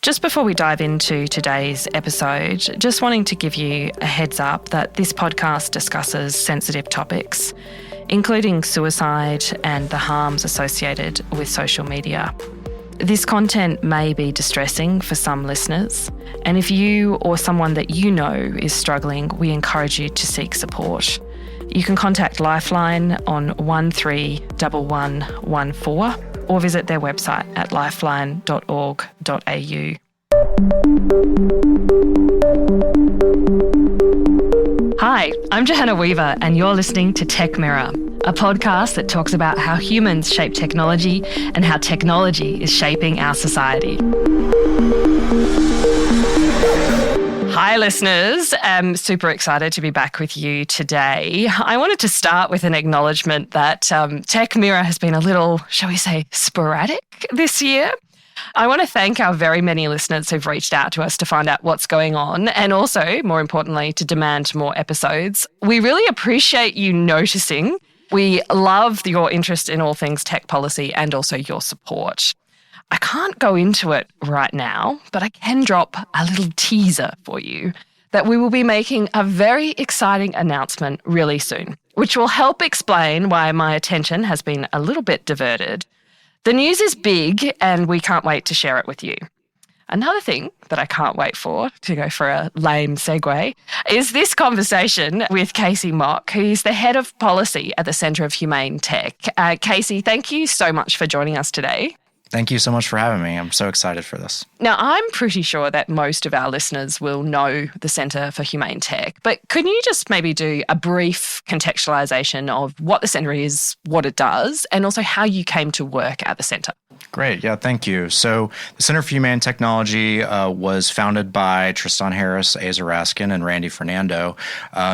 Just before we dive into today's episode, just wanting to give you a heads up that this podcast discusses sensitive topics, including suicide and the harms associated with social media. This content may be distressing for some listeners, and if you or someone that you know is struggling, we encourage you to seek support. You can contact Lifeline on 131114 or visit their website at lifeline.org.au. Hi, I'm Johanna Weaver, and you're listening to Tech Mirror, a podcast that talks about how humans shape technology and how technology is shaping our society. Hi, listeners. I'm super excited to be back with you today. I wanted to start with an acknowledgement that Tech Mirror has been a little, shall we say, sporadic this year. I want to thank our very many listeners who've reached out to us to find out what's going on and also, more importantly, to demand more episodes. We really appreciate you noticing. We love your interest in all things tech policy and also your support. I can't go into it right now, but I can drop a little teaser for you that we will be making a very exciting announcement really soon, which will help explain why my attention has been a little bit diverted. The news is big and we can't wait to share it with you. Another thing that I can't wait for, to go for a lame segue, is this conversation with Casey Mock, who's the head of policy at the Centre of Humane Tech. Casey, thank you so much for joining us today. Thank you so much for having me. I'm so excited for this. Now, I'm pretty sure that most of our listeners will know the Centre for Humane Tech, but could you just maybe do a brief contextualisation of what the Centre is, what it does, and also how you came to work at the Centre? Great. Yeah, thank you. So the Center for Humane Technology was founded by Tristan Harris, Aza Raskin, and Randy Fernando.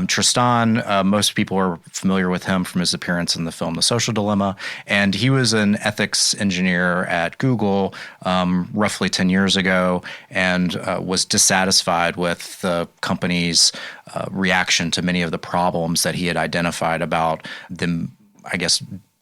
Tristan, most people are familiar with him from his appearance in the film The Social Dilemma, and he was an ethics engineer at Google roughly 10 years ago and was dissatisfied with the company's reaction to many of the problems that he had identified about the,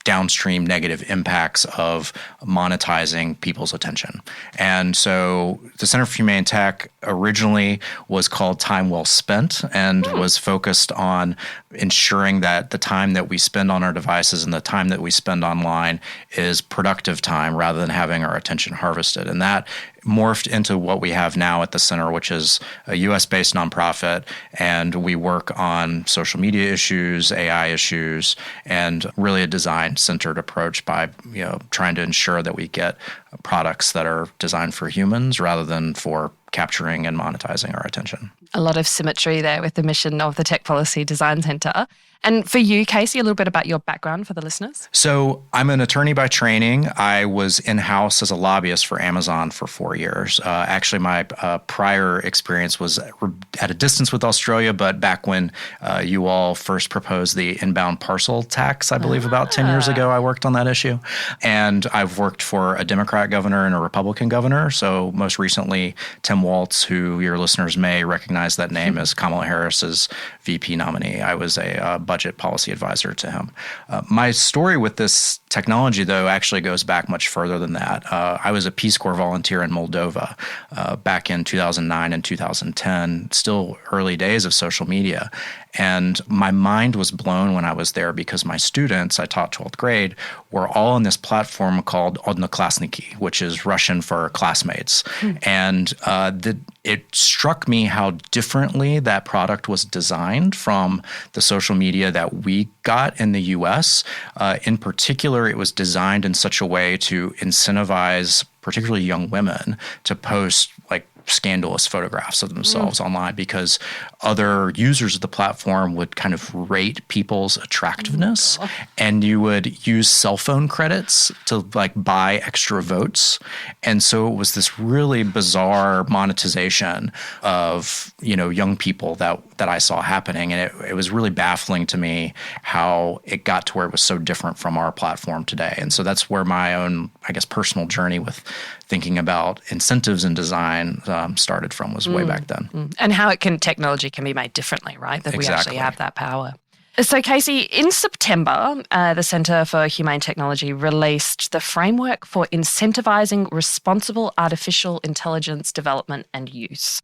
downstream negative impacts of monetizing people's attention. And so the Center for Humane Tech originally was called Time Well Spent and was focused on ensuring that the time that we spend on our devices and the time that we spend online is productive time rather than having our attention harvested. And that morphed into what we have now at the center, which is a US-based nonprofit, and we work on social media issues, AI issues, and really a design-centered approach by trying to ensure that we get products that are designed for humans rather than for capturing and monetizing our attention. A lot of symmetry there with the mission of the Tech Policy Design Centre. And for you, Casey, a little bit about your background for the listeners. So I'm an attorney by training. I was in-house as a lobbyist for Amazon for 4 years. Actually, my prior experience was at a distance with Australia, but back when you all first proposed the inbound parcel tax, I believe about 10 years ago, I worked on that issue. And I've worked for a Democrat governor and a Republican governor. So most recently, Tim Walz, who your listeners may recognize that name as Kamala Harris's VP nominee. I was a budget policy advisor to him. My story with this technology, though, actually goes back much further than that. I was a Peace Corps volunteer in Moldova back in 2009 and 2010, still early days of social media. And my mind was blown when I was there because my students, I taught 12th grade, were all on this platform called Odnoklasniki, which is Russian for classmates. And it struck me how differently that product was designed from the social media that we got in the US. In particular, it was designed in such a way to incentivize particularly young women to post scandalous photographs of themselves online because other users of the platform would kind of rate people's attractiveness and you would use cell phone credits to buy extra votes. And so it was this really bizarre monetization of, young people that I saw happening. And it was really baffling to me how it got to where it was so different from our platform today. And so that's where my own, personal journey with thinking about incentives and design started from was way back then. And how technology can be made differently, right? That Exactly. We actually have that power. So, Casey, in September, the Centre for Humane Technology released the framework for incentivising responsible artificial intelligence development and use.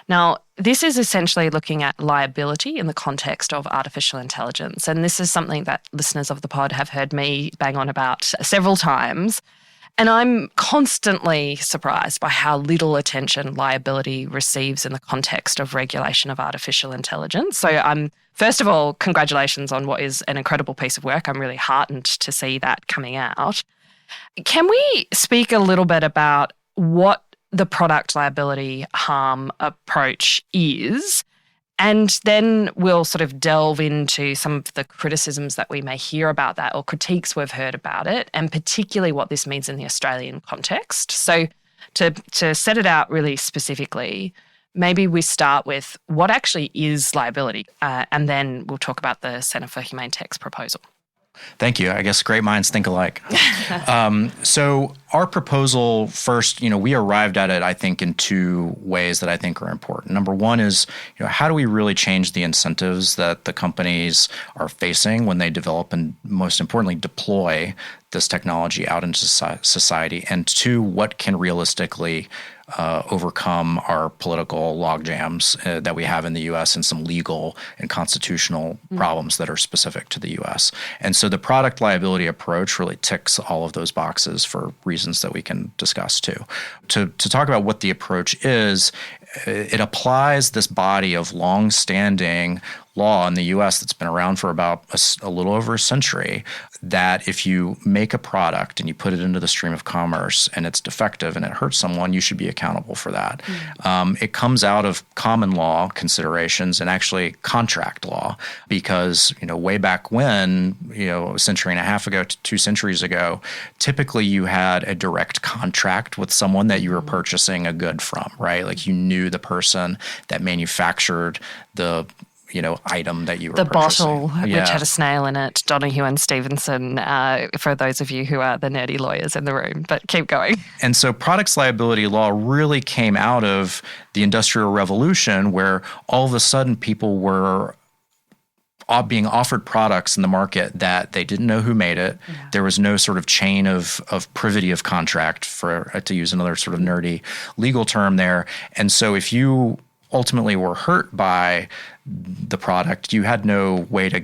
Now, this is essentially looking at liability in the context of artificial intelligence. And this is something that listeners of the pod have heard me bang on about several times. And I'm constantly surprised by how little attention liability receives in the context of regulation of artificial intelligence. So first of all, congratulations on what is an incredible piece of work. I'm really heartened to see that coming out. Can we speak a little bit about what the product liability harm approach is? And then we'll sort of delve into some of the criticisms that we may hear about that or critiques we've heard about it, and particularly what this means in the Australian context. So to set it out really specifically, maybe we start with what actually is liability, and then we'll talk about the Centre for Humane Tech's proposal. Thank you. I guess great minds think alike. So our proposal first, we arrived at it, I think, in two ways that I think are important. Number one is, how do we really change the incentives that the companies are facing when they develop and, most importantly, deploy this technology out into society? And two, what can realistically overcome our political logjams that we have in the U.S. and some legal and constitutional problems that are specific to the U.S. And so the product liability approach really ticks all of those boxes for reasons that we can discuss too. To talk about what the approach is, it applies this body of long-standing law in the U.S. that's been around for about a little over a century, that if you make a product and you put it into the stream of commerce and it's defective and it hurts someone, you should be accountable for that. It comes out of common law considerations and actually contract law because, way back when, a century and a half ago to 2 centuries ago, typically you had a direct contract with someone that you were purchasing a good from, right? Like you knew the person that manufactured the item that you were the purchasing. Bottle, which had a snail in it, Donahue and Stevenson, for those of you who are the nerdy lawyers in the room, but keep going. And so products liability law really came out of the Industrial Revolution, where all of a sudden people were being offered products in the market that they didn't know who made it. Yeah. There was no sort of chain of privity of contract, to use another sort of nerdy legal term there. And so if you ultimately were hurt by the product, you had no way to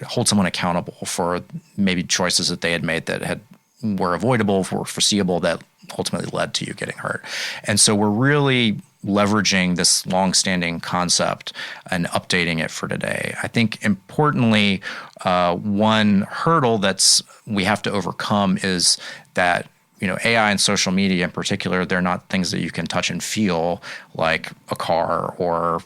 hold someone accountable for maybe choices that they had made that were avoidable, were foreseeable, that ultimately led to you getting hurt. And so we're really leveraging this longstanding concept and updating it for today. I think importantly, one hurdle we have to overcome is that AI and social media in particular, they're not things that you can touch and feel like a car or,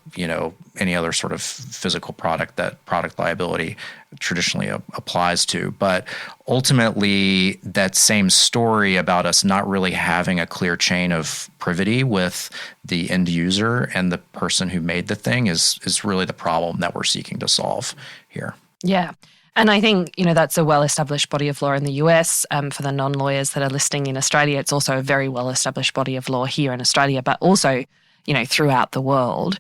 any other sort of physical product that product liability traditionally applies to. But ultimately, that same story about us not really having a clear chain of privity with the end user and the person who made the thing is really the problem that we're seeking to solve here. Yeah. And I think, that's a well-established body of law in the US. For the non-lawyers that are listening in Australia, it's also a very well-established body of law here in Australia, but also, throughout the world.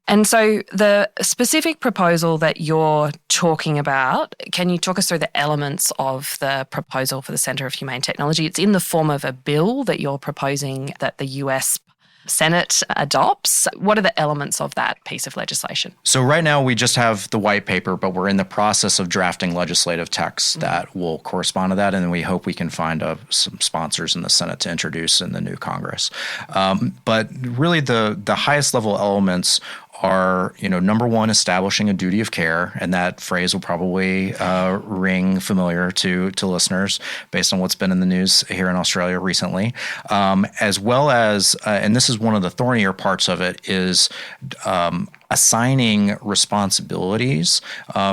And so the specific proposal that you're talking about, can you talk us through the elements of the proposal for the Centre of Humane Technology? It's in the form of a bill that you're proposing that the US Senate adopts. What are the elements of that piece of legislation? So right now we just have the white paper, but we're in the process of drafting legislative text that will correspond to that, and then we hope we can find some sponsors in the Senate to introduce in the new Congress. But really the highest level elements are, number one, establishing a duty of care, and that phrase will probably ring familiar to listeners based on what's been in the news here in Australia recently, as well as, and this is one of the thornier parts of it, is assigning responsibilities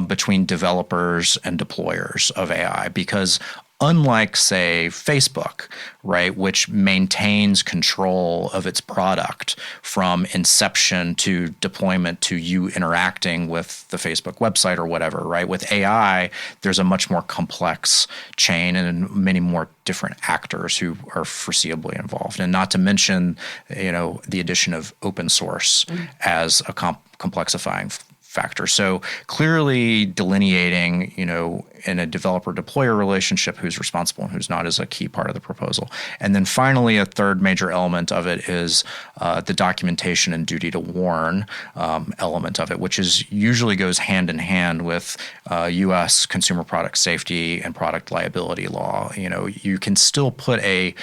between developers and deployers of AI, because unlike, say, Facebook, right, which maintains control of its product from inception to deployment to you interacting with the Facebook website or whatever, right? With AI, there's a much more complex chain and many more different actors who are foreseeably involved. And not to mention, the addition of open source as a complexifying factor. So clearly delineating, in a developer-deployer relationship who's responsible and who's not is a key part of the proposal. And then finally, a third major element of it is the documentation and duty to warn element of it, which usually goes hand in hand with U.S. consumer product safety and product liability law. You can still put a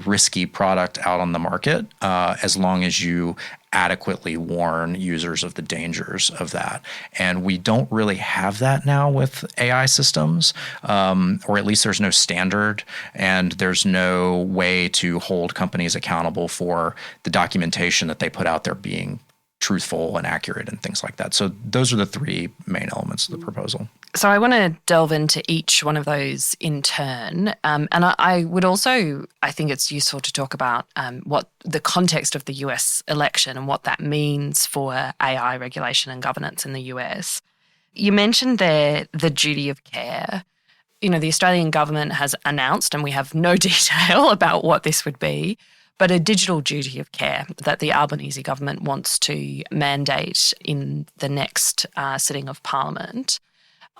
risky product out on the market as long as you adequately warn users of the dangers of that. And we don't really have that now with AI systems, or at least there's no standard and there's no way to hold companies accountable for the documentation that they put out there being truthful and accurate and things like that. So those are the three main elements of the proposal. So I want to delve into each one of those in turn. And I would also, I think it's useful to talk about what the context of the US election and what that means for AI regulation and governance in the US. You mentioned there the duty of care. The Australian government has announced, and we have no detail about what this would be, but a digital duty of care that the Albanese government wants to mandate in the next sitting of Parliament.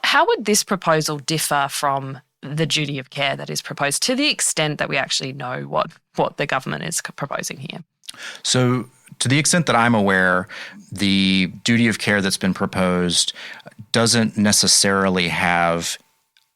How would this proposal differ from the duty of care that is proposed, to the extent that we actually know what the government is proposing here? So to the extent that I'm aware, the duty of care that's been proposed doesn't necessarily have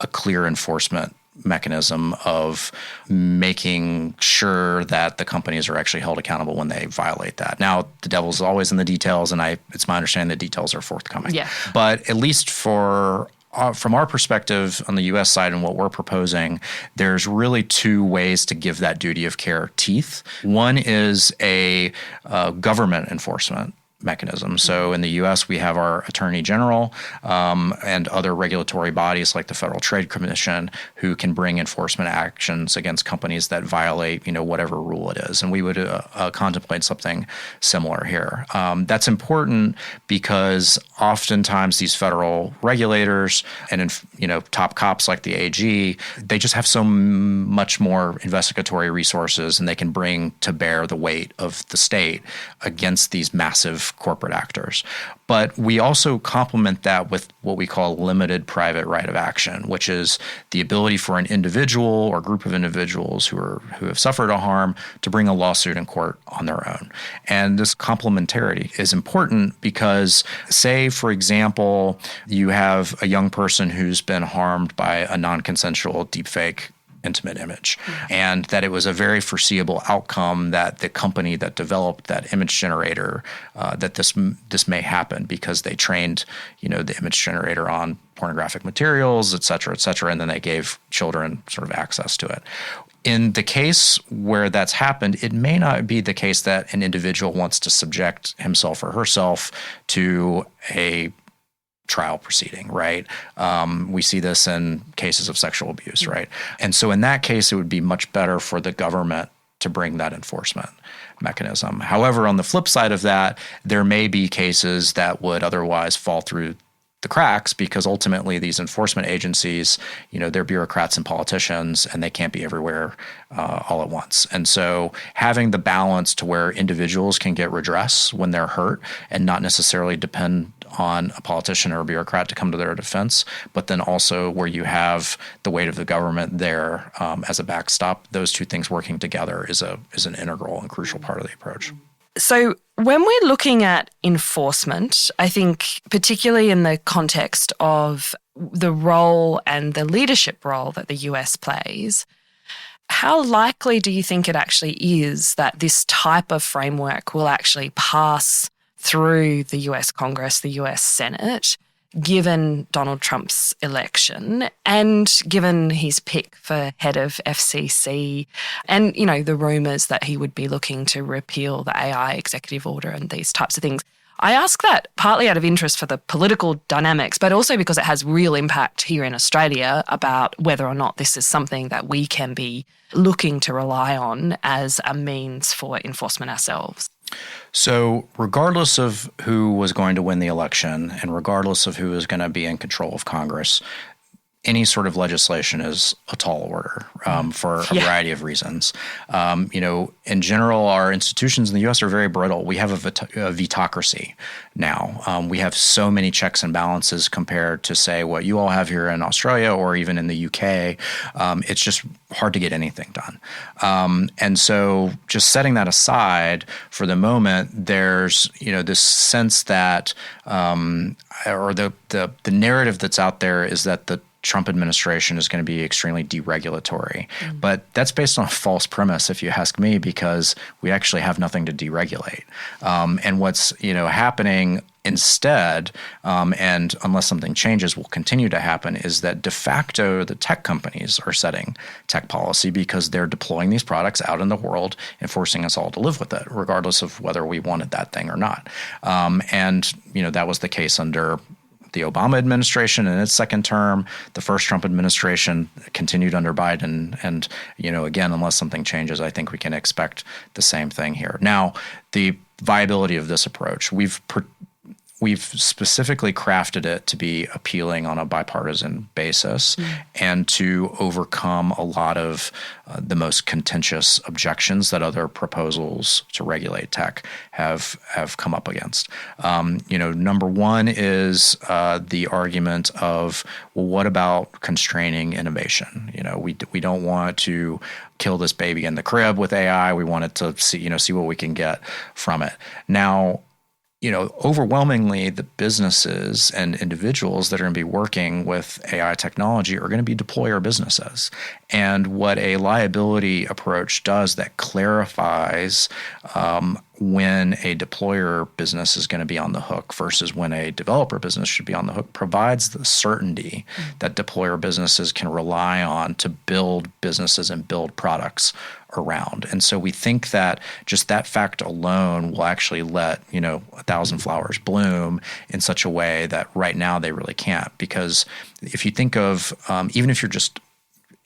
a clear enforcement mechanism of making sure that the companies are actually held accountable when they violate that. Now, the devil's always in the details, and it's my understanding that details are forthcoming. Yeah. But at least from our perspective on the U.S. side and what we're proposing, there's really two ways to give that duty of care teeth. One is a government enforcement mechanism. So in the U.S., we have our Attorney General and other regulatory bodies like the Federal Trade Commission who can bring enforcement actions against companies that violate, whatever rule it is. And we would contemplate something similar here. That's important because oftentimes these federal regulators and top cops like the AG, they just have so much more investigatory resources, and they can bring to bear the weight of the state against these massive corporate actors. But we also complement that with what we call limited private right of action, which is the ability for an individual or group of individuals who have suffered a harm to bring a lawsuit in court on their own. And this complementarity is important because, say, for example, you have a young person who's been harmed by a non-consensual deepfake intimate image, and that it was a very foreseeable outcome that the company that developed that image generator, that this may happen because they trained, the image generator on pornographic materials, et cetera, and then they gave children sort of access to it. In the case where that's happened, it may not be the case that an individual wants to subject himself or herself to a trial proceeding, right? We see this in cases of sexual abuse, right? And so in that case, it would be much better for the government to bring that enforcement mechanism. However, on the flip side of that, there may be cases that would otherwise fall through the cracks because ultimately these enforcement agencies, they're bureaucrats and politicians, and they can't be everywhere all at once. And so having the balance to where individuals can get redress when they're hurt and not necessarily depend on a politician or a bureaucrat to come to their defense, but then also where you have the weight of the government there as a backstop, those two things working together is an integral and crucial part of the approach. So when we're looking at enforcement, I think particularly in the context of the role and the leadership role that the US plays, how likely do you think it actually is that this type of framework will actually pass through the US Congress, the US Senate, given Donald Trump's election and given his pick for head of FCC and, the rumours that he would be looking to repeal the AI executive order and these types of things? I ask that partly out of interest for the political dynamics, but also because it has real impact here in Australia about whether or not this is something that we can be looking to rely on as a means for enforcement ourselves. So regardless of who was going to win the election and regardless of who is going to be in control of Congress, any sort of legislation is a tall order for a variety of reasons. In general, our institutions in the U.S. are very brittle. We have a vetocracy now. We have so many checks and balances compared to, say, what you all have here in Australia or even in the UK. It's just hard to get anything done. And so just setting that aside for the moment, there's, this sense that or the narrative that's out there is that the Trump administration is going to be extremely deregulatory. But that's based on a false premise, if you ask me, because we actually have nothing to deregulate. And what's happening instead, and unless something changes, will continue to happen, is that de facto the tech companies are setting tech policy because they're deploying these products out in the world and forcing us all to live with it, regardless of whether we wanted that thing or not. And that was the case under the Obama administration in its second term. The first Trump administration continued under Biden. And, again, unless something changes, I think we can expect the same thing here. Now, the viability of this approach, we've specifically crafted it to be appealing on a bipartisan basis and to overcome a lot of the most contentious objections that other proposals to regulate tech have come up against. Number one is the argument of, well, what about constraining innovation? We don't want to kill this baby in the crib with AI. We want it to see what we can get from it. Now, overwhelmingly, the businesses and individuals that are going to be working with AI technology are going to be deployer businesses. And what a liability approach does that clarifies when a deployer business is going to be on the hook versus when a developer business should be on the hook provides the certainty that deployer businesses can rely on to build businesses and build products around. And so we think that just that fact alone will actually let 1,000 flowers bloom in such a way that right now they really can't. Because if you think of even if you're just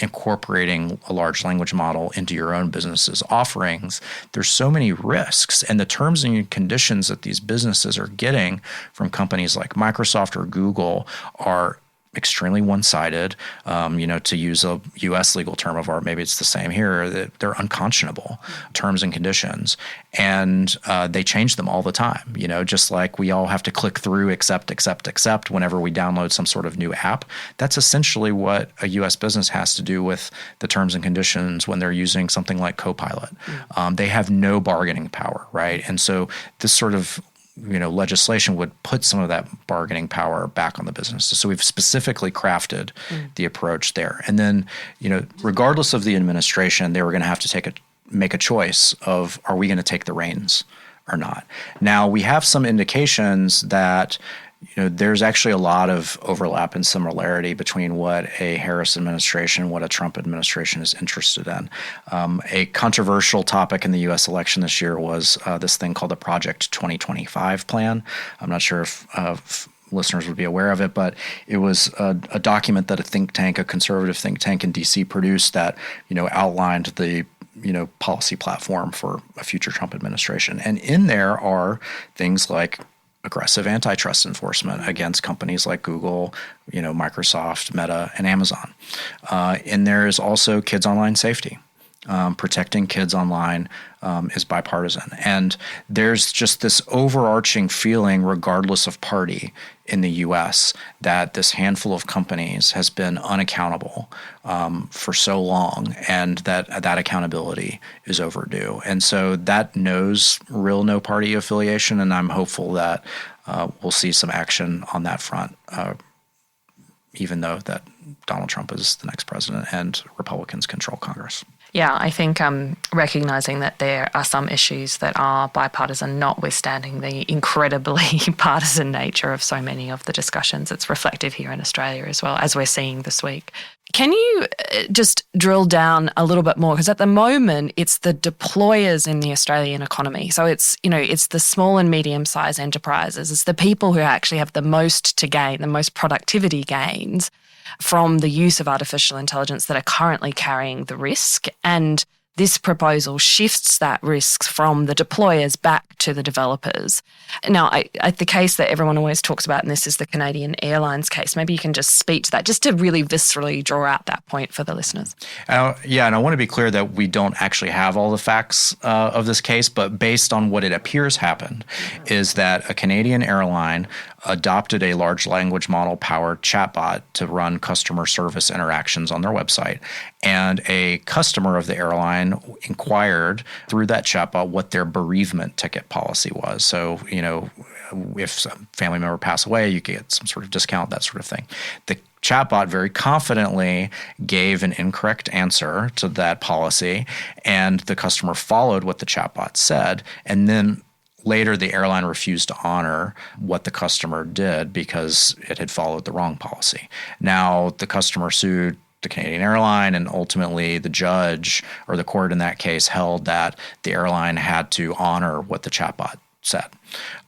incorporating a large language model into your own business's offerings, there's so many risks. And the terms and conditions that these businesses are getting from companies like Microsoft or Google are extremely one-sided. To use a U.S. legal term of art, maybe it's the same here, that they're unconscionable terms and conditions. And they change them all the time, just like we all have to click through accept whenever we download some sort of new app. That's essentially what a U.S. business has to do with the terms and conditions when they're using something like Copilot. They have no bargaining power, right? And so this sort of legislation would put some of that bargaining power back on the businesses. So we've specifically crafted the approach there. And then, regardless of the administration, they were going to have to make a choice of, are we going to take the reins or not? Now, we have some indications that there's actually a lot of overlap and similarity between what a Harris administration, what a Trump administration is interested in. A controversial topic in the U.S. election this year was this thing called the Project 2025 plan. I'm not sure if listeners would be aware of it, but it was a document that a conservative think tank in D.C. produced that outlined the policy platform for a future Trump administration. And in there are things like aggressive antitrust enforcement against companies like Google, Microsoft, Meta, and Amazon. And there is also kids' online safety. Protecting kids online is bipartisan. And there's just this overarching feeling, regardless of party in the U.S., that this handful of companies has been unaccountable for so long, and that accountability is overdue. And so that knows no party affiliation, and I'm hopeful that we'll see some action on that front, even though that Donald Trump is the next president and Republicans control Congress. Yeah, I think recognizing that there are some issues that are bipartisan, notwithstanding the incredibly partisan nature of so many of the discussions. It's reflective here in Australia as well, as we're seeing this week. Can you just drill down a little bit more? Because at the moment, it's the deployers in the Australian economy. So it's the small and medium-sized enterprises. It's the people who actually have the most to gain, the most productivity gains from the use of artificial intelligence that are currently carrying the risk. And this proposal shifts that risk from the deployers back to the developers. Now, the case that everyone always talks about in this is the Canadian Airlines case. Maybe you can just speak to that, just to really viscerally draw out that point for the listeners. Yeah, and I want to be clear that we don't actually have all the facts of this case, but based on what it appears happened is that a Canadian airline adopted a large language model powered chatbot to run customer service interactions on their website. And a customer of the airline inquired through that chatbot what their bereavement ticket policy was. So, if a family member passed away, you get some sort of discount, that sort of thing. The chatbot very confidently gave an incorrect answer to that policy, and the customer followed what the chatbot said, and then later, the airline refused to honor what the customer did because it had followed the wrong policy. Now, the customer sued the Canadian airline, and ultimately the judge or the court in that case held that the airline had to honor what the chatbot said.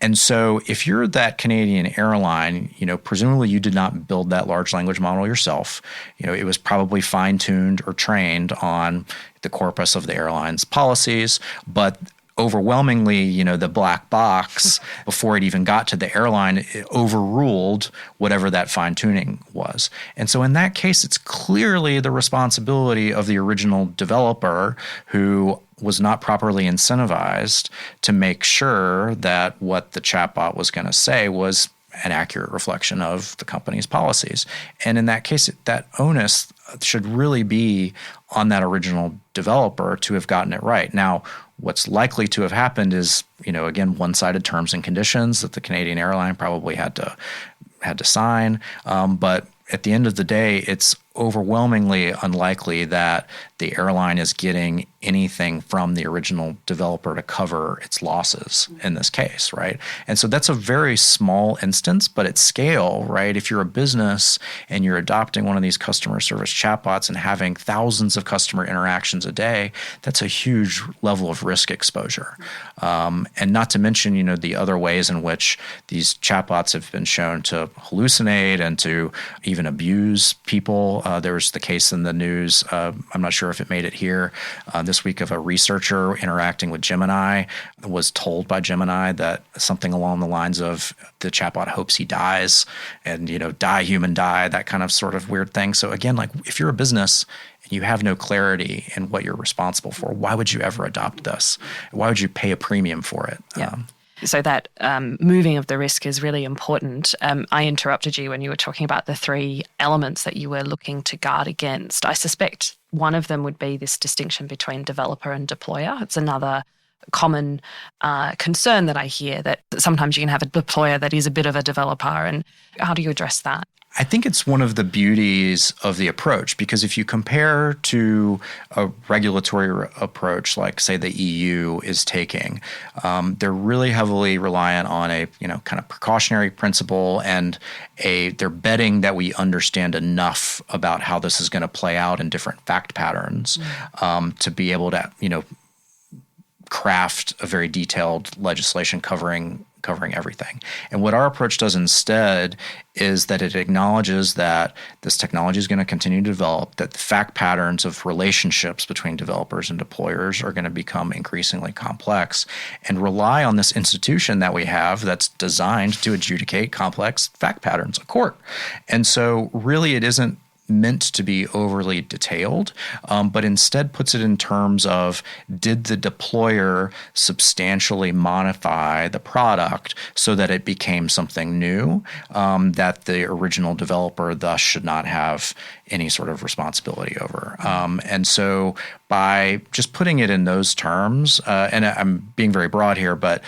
And so if you're that Canadian airline, presumably you did not build that large language model yourself. It was probably fine-tuned or trained on the corpus of the airline's policies, but overwhelmingly, the black box, before it even got to the airline, it overruled whatever that fine-tuning was. And so in that case, it's clearly the responsibility of the original developer who was not properly incentivized to make sure that what the chatbot was going to say was an accurate reflection of the company's policies. And in that case, that onus should really be on that original developer to have gotten it right. Now, what's likely to have happened is, again, one-sided terms and conditions that the Canadian airline probably had to sign. But at the end of the day, it's overwhelmingly unlikely that the airline is getting anything from the original developer to cover its losses in this case, right? And so that's a very small instance, but at scale, right? If you're a business and you're adopting one of these customer service chatbots and having thousands of customer interactions a day, that's a huge level of risk exposure. And not to mention, the other ways in which these chatbots have been shown to hallucinate and to even abuse people. There was the case in the news, I'm not sure if it made it here, this week, of a researcher interacting with Gemini, was told by Gemini that something along the lines of the chatbot hopes he dies and, die human die, that kind of sort of weird thing. So again, like if you're a business and you have no clarity in what you're responsible for, why would you ever adopt this? Why would you pay a premium for it? Yeah. So that moving of the risk is really important. I interrupted you when you were talking about the three elements that you were looking to guard against. I suspect one of them would be this distinction between developer and deployer. It's another common concern that I hear, that sometimes you can have a deployer that is a bit of a developer. And how do you address that? I think it's one of the beauties of the approach, because if you compare to a regulatory approach like, say, the EU is taking, they're really heavily reliant on a kind of precautionary principle, and they're betting that we understand enough about how this is going to play out in different fact patterns to be able to craft a very detailed legislation covering everything. And what our approach does instead is that it acknowledges that this technology is going to continue to develop, that the fact patterns of relationships between developers and deployers are going to become increasingly complex, and rely on this institution that we have that's designed to adjudicate complex fact patterns, a court. And so really it isn't meant to be overly detailed, but instead puts it in terms of, did the deployer substantially modify the product so that it became something new that the original developer thus should not have any sort of responsibility over. And so by just putting it in those terms, and I'm being very broad here, but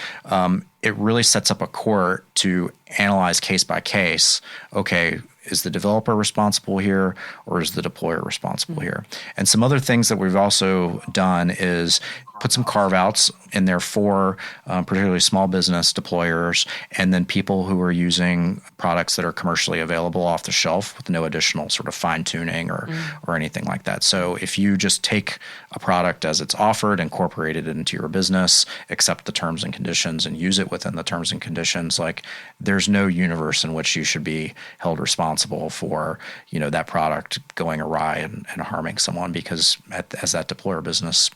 it really sets up a court to analyze case by case. Okay, is the developer responsible here, or is the deployer responsible here? And some other things that we've also done is put some carve-outs in there for particularly small business deployers, and then people who are using products that are commercially available off the shelf with no additional sort of fine-tuning or anything like that. So if you just take a product as it's offered, incorporate it into your business, accept the terms and conditions, and use it within the terms and conditions, like there's no universe in which you should be held responsible for that product going awry and harming someone, because as that deployer business,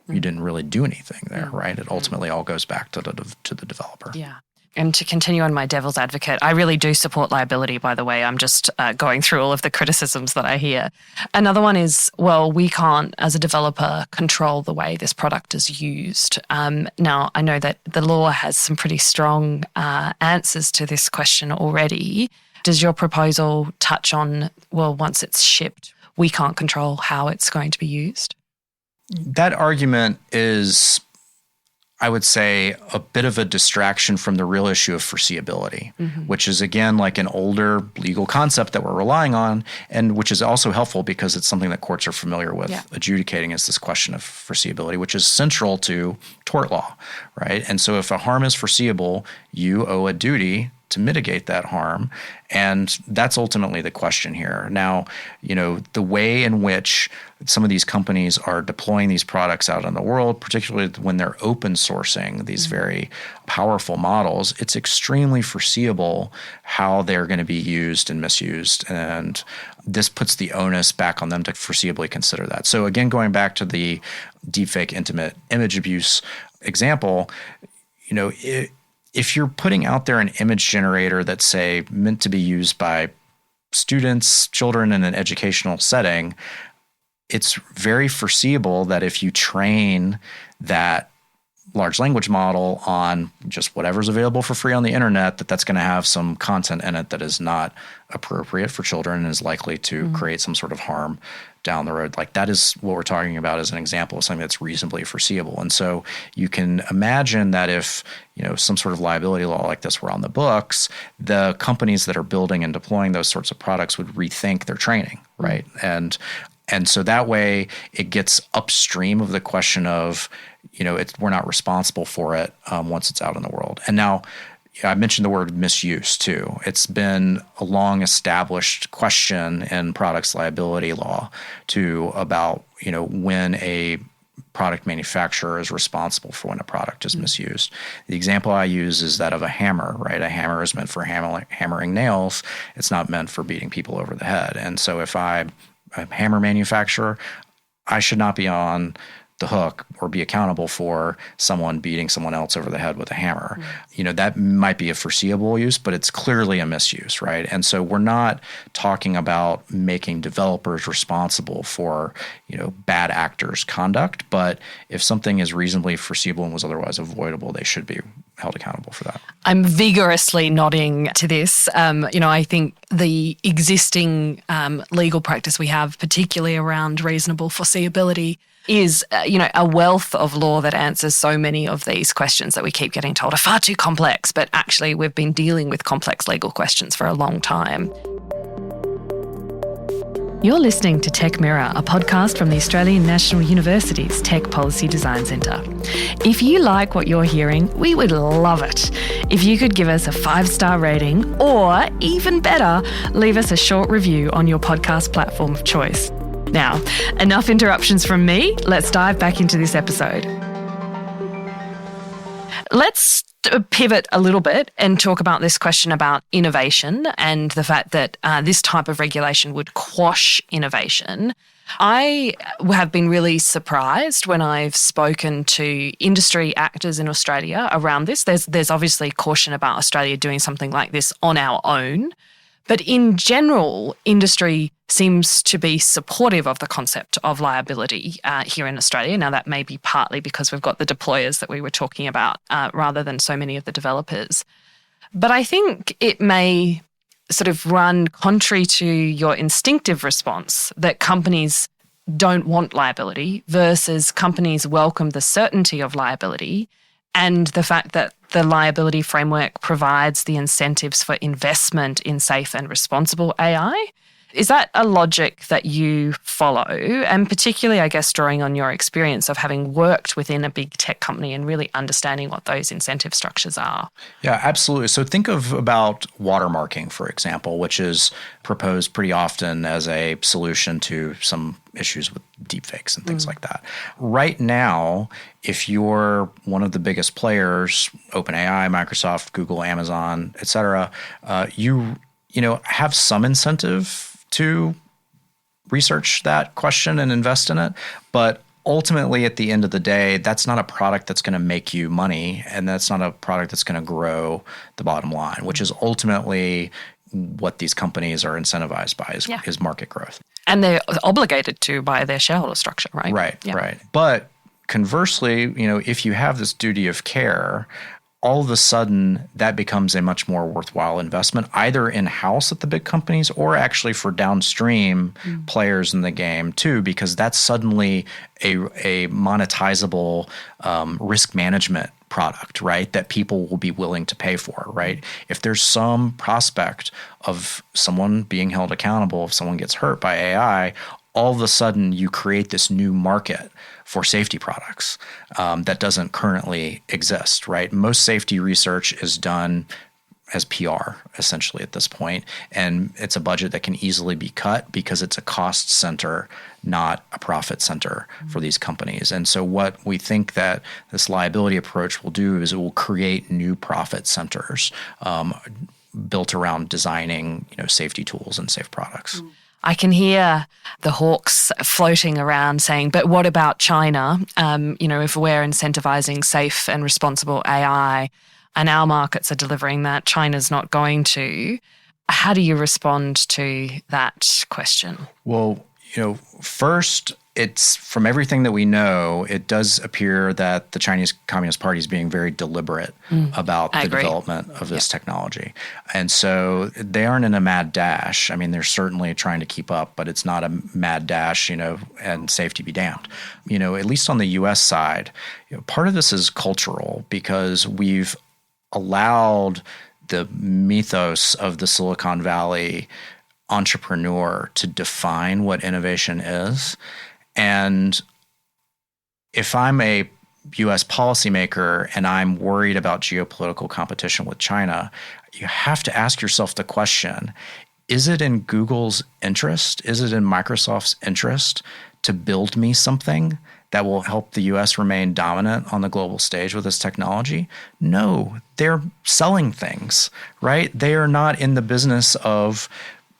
you didn't really do anything there, right? It ultimately all goes back to the developer. Yeah. And to continue on my devil's advocate, I really do support liability, by the way. I'm just going through all of the criticisms that I hear. Another one is, well, we can't, as a developer, control the way this product is used. Now, I know that the law has some pretty strong answers to this question already. Does your proposal touch on, well, once it's shipped, we can't control how it's going to be used? That argument is, I would say, a bit of a distraction from the real issue of foreseeability, which is, again, like an older legal concept that we're relying on, and which is also helpful because it's something that courts are familiar with adjudicating, is this question of foreseeability, which is central to tort law, right? And so if a harm is foreseeable, you owe a duty to mitigate that harm. And that's ultimately the question here. Now, the way in which some of these companies are deploying these products out in the world, particularly when they're open sourcing these very powerful models, it's extremely foreseeable how they're going to be used and misused. And this puts the onus back on them to foreseeably consider that. So again, going back to the deepfake intimate image abuse example, if you're putting out there an image generator that's, say, meant to be used by students, children in an educational setting, it's very foreseeable that if you train that large language model on just whatever's available for free on the internet, that's going to have some content in it that is not appropriate for children and is likely to create some sort of harm down the road. Like, that is what we're talking about as an example of something that's reasonably foreseeable. And so you can imagine that if, some sort of liability law like this were on the books, the companies that are building and deploying those sorts of products would rethink their training, right? And so that way it gets upstream of the question of, we're not responsible for it once it's out in the world. And now, I mentioned the word misuse too. It's been a long established question in products liability law about, when a product manufacturer is responsible for when a product is misused. The example I use is that of a hammer, right? A hammer is meant for hammering nails. It's not meant for beating people over the head. And so if I'm a hammer manufacturer, I should not be on the hook or be accountable for someone beating someone else over the head with a hammer. That might be a foreseeable use, but it's clearly a misuse, right? And so we're not talking about making developers responsible for, bad actors' conduct, but if something is reasonably foreseeable and was otherwise avoidable, they should be held accountable for that. I'm vigorously nodding to this. I think the existing legal practice we have, particularly around reasonable foreseeability, is, a wealth of law that answers so many of these questions that we keep getting told are far too complex, but actually we've been dealing with complex legal questions for a long time. You're listening to Tech Mirror, a podcast from the Australian National University's Tech Policy Design Centre. If you like what you're hearing, we would love it if you could give us a 5-star rating, or even better, leave us a short review on your podcast platform of choice. Now, enough interruptions from me. Let's dive back into this episode. Let's pivot a little bit and talk about this question about innovation and the fact that this type of regulation would quash innovation. I have been really surprised when I've spoken to industry actors in Australia around this. There's obviously caution about Australia doing something like this on our own. But in general, industry seems to be supportive of the concept of liability here in Australia. Now, that may be partly because we've got the deployers that we were talking about rather than so many of the developers. But I think it may sort of run contrary to your instinctive response that companies don't want liability versus companies welcome the certainty of liability and the fact that the liability framework provides the incentives for investment in safe and responsible AI. Is that a logic that you follow? And particularly, I guess, drawing on your experience of having worked within a big tech company and really understanding what those incentive structures are. Yeah, absolutely. So think about watermarking, for example, which is proposed pretty often as a solution to some issues with deepfakes and things like that. Right now, if you're one of the biggest players, OpenAI, Microsoft, Google, Amazon, et cetera, you have some incentive to research that question and invest in it. But ultimately, at the end of the day, that's not a product that's going to make you money, and that's not a product that's going to grow the bottom line, which is ultimately what these companies are incentivized by is market growth. And they're obligated to by their shareholder structure, right? Right. But conversely, if you have this duty of care, all of a sudden that becomes a much more worthwhile investment, either in-house at the big companies or actually for downstream players in the game too, because that's suddenly a monetizable risk management product, right, that people will be willing to pay for, right? If there's some prospect of someone being held accountable if someone gets hurt by AI, all of a sudden you create this new market for safety products that doesn't currently exist, right? Most safety research is done as PR essentially at this point, and it's a budget that can easily be cut because it's a cost center, not a profit center for these companies. And so what we think that this liability approach will do is it will create new profit centers built around designing, safety tools and safe products. I can hear the hawks floating around saying, but what about China? If we're incentivizing safe and responsible AI and our markets are delivering that, China's not going to. How do you respond to that question? Well, first, it's from everything that we know, it does appear that the Chinese Communist Party is being very deliberate about the development of this technology. And so they aren't in a mad dash. I mean, they're certainly trying to keep up, but it's not a mad dash, and safety be damned. At least on the U.S. side, part of this is cultural because we've allowed the mythos of the Silicon Valley entrepreneur to define what innovation is. And if I'm a U.S. policymaker and I'm worried about geopolitical competition with China, you have to ask yourself the question, is it in Google's interest? Is it in Microsoft's interest to build me something that will help the U.S. remain dominant on the global stage with this technology? No, they're selling things, right? They are not in the business of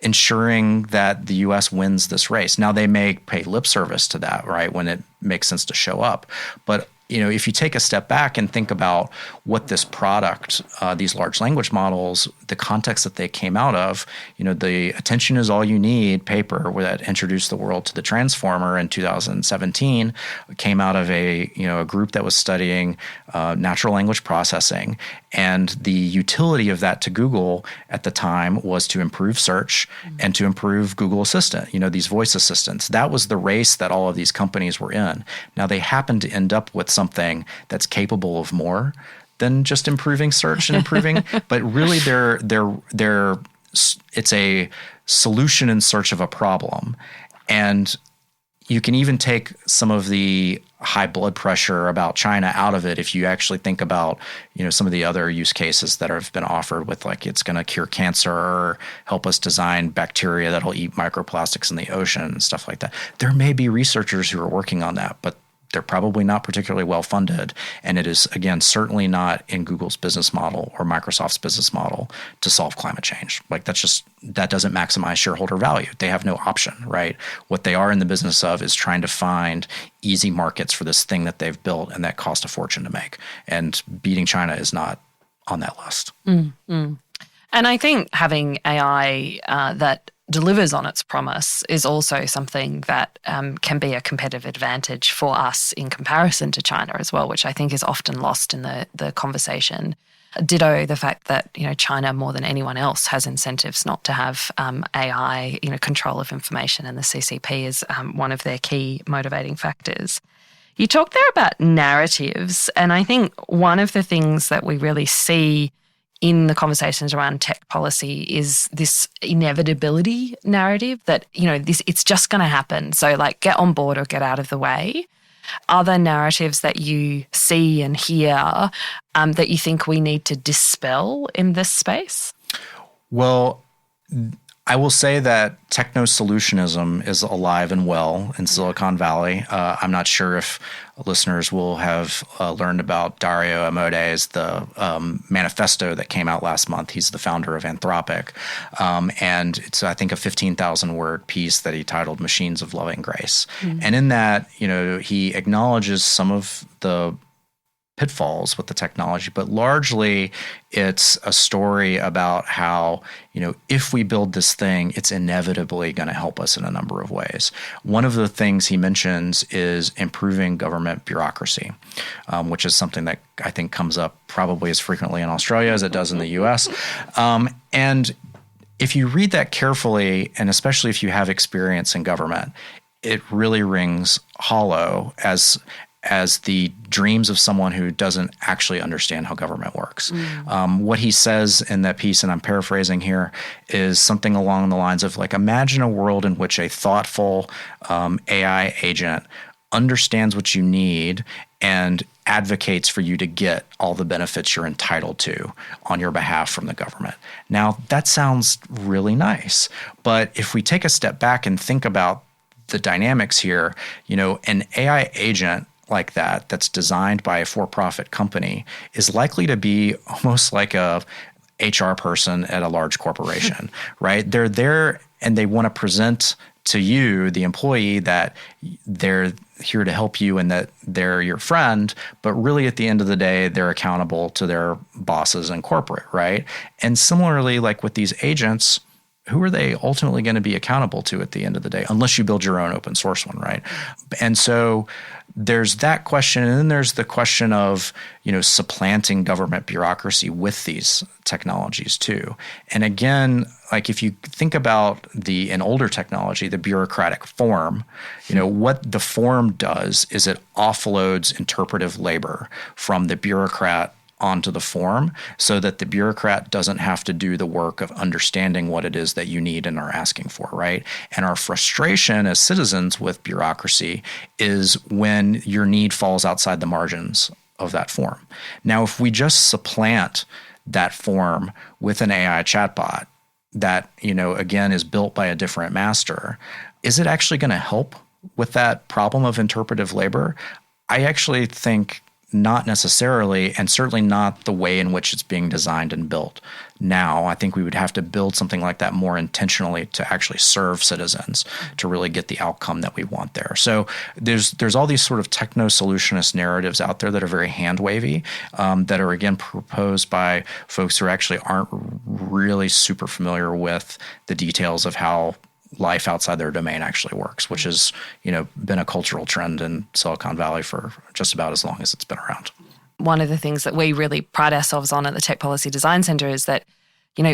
ensuring that the U.S. wins this race. Now, they may pay lip service to that, right, when it makes sense to show up. But if you take a step back and think about what this product, these large language models, the context that they came out of, the attention is all you need paper that introduced the world to the transformer in 2017 came out of a group that was studying natural language processing. And the utility of that to Google at the time was to improve search and to improve Google Assistant, these voice assistants. That was the race that all of these companies were in. Now, they happen to end up with something that's capable of more than just improving search and improving, but really it's a solution in search of a problem. And you can even take some of the high blood pressure about China out of it if you actually think about, some of the other use cases that have been offered with like it's going to cure cancer or help us design bacteria that'll eat microplastics in the ocean and stuff like that. There may be researchers who are working on that, but they're probably not particularly well funded. And it is, again, certainly not in Google's business model or Microsoft's business model to solve climate change. Like that doesn't maximize shareholder value. They have no option, right? What they are in the business of is trying to find easy markets for this thing that they've built and that cost a fortune to make. And beating China is not on that list. And I think having AI that delivers on its promise is also something that can be a competitive advantage for us in comparison to China as well, which I think is often lost in the conversation. Ditto the fact that China more than anyone else has incentives not to have AI, control of information, and the CCP is one of their key motivating factors. You talked there about narratives, and I think one of the things that we really see in the conversations around tech policy is this inevitability narrative that, it's just going to happen. So get on board or get out of the way. Other narratives that you see and hear that you think we need to dispel in this space? Well, I will say that techno-solutionism is alive and well in Silicon Valley. I'm not sure if listeners will have learned about Dario Amode's the manifesto that came out last month. He's the founder of Anthropic. And it's, I think, a 15,000-word piece that he titled Machines of Loving Grace. And in that, he acknowledges some of the pitfalls with the technology, but largely it's a story about how, if we build this thing, it's inevitably going to help us in a number of ways. One of the things he mentions is improving government bureaucracy, which is something that I think comes up probably as frequently in Australia as it does in the US. And if you read that carefully, and especially if you have experience in government, it really rings hollow as the dreams of someone who doesn't actually understand how government works. What he says in that piece, and I'm paraphrasing here, is something along the lines of imagine a world in which a thoughtful AI agent understands what you need and advocates for you to get all the benefits you're entitled to on your behalf from the government. Now, that sounds really nice, but if we take a step back and think about the dynamics here, an AI agent like that's designed by a for-profit company is likely to be almost like a HR person at a large corporation, right? They're there and they want to present to you, the employee, that they're here to help you and that they're your friend, but really at the end of the day, they're accountable to their bosses in corporate, right? And similarly, like with these agents, who are they ultimately going to be accountable to at the end of the day, unless you build your own open source one, right? And so there's that question. And then there's the question of, supplanting government bureaucracy with these technologies too. And again, if you think about an older technology, the bureaucratic form, what the form does is it offloads interpretive labor from the bureaucrat onto the form so that the bureaucrat doesn't have to do the work of understanding what it is that you need and are asking for, right? And our frustration as citizens with bureaucracy is when your need falls outside the margins of that form. Now, if we just supplant that form with an AI chatbot that, again, is built by a different master, is it actually going to help with that problem of interpretive labor? I actually think not necessarily, and certainly not the way in which it's being designed and built now. I think we would have to build something like that more intentionally to actually serve citizens to really get the outcome that we want there. So there's all these sort of techno-solutionist narratives out there that are very hand-wavy, that are, again, proposed by folks who actually aren't really super familiar with the details of how life outside their domain actually works, which has, been a cultural trend in Silicon Valley for just about as long as it's been around. One of the things that we really pride ourselves on at the Tech Policy Design Centre is that,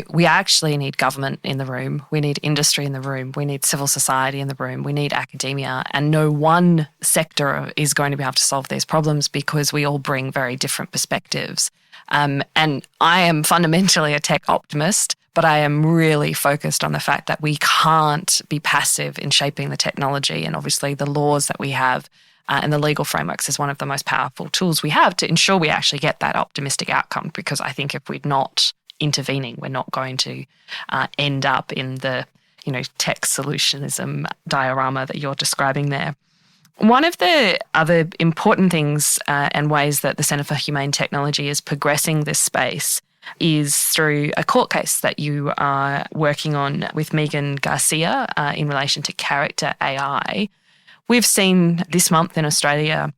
we actually need government in the room. We need industry in the room. We need civil society in the room. We need academia. And no one sector is going to be able to solve these problems because we all bring very different perspectives. And I am fundamentally a tech optimist, but I am really focused on the fact that we can't be passive in shaping the technology. And obviously the laws that we have and the legal frameworks is one of the most powerful tools we have to ensure we actually get that optimistic outcome. Because I think if we're not intervening, we're not going to end up in the, tech solutionism diorama that you're describing there. One of the other important things and ways that the Centre for Humane Technology is progressing this space is through a court case that you are working on with Megan Garcia in relation to character AI. We've seen this month in Australia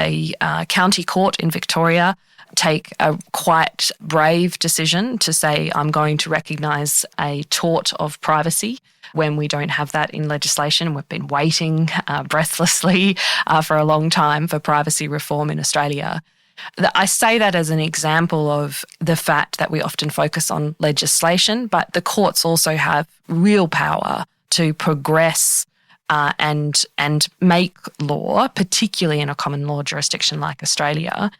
a county court in Victoria take a quite brave decision to say, I'm going to recognise a tort of privacy when we don't have that in legislation. We've been waiting breathlessly for a long time for privacy reform in Australia. I say that as an example of the fact that we often focus on legislation, but the courts also have real power to progress and make law, particularly in a common law jurisdiction like Australia.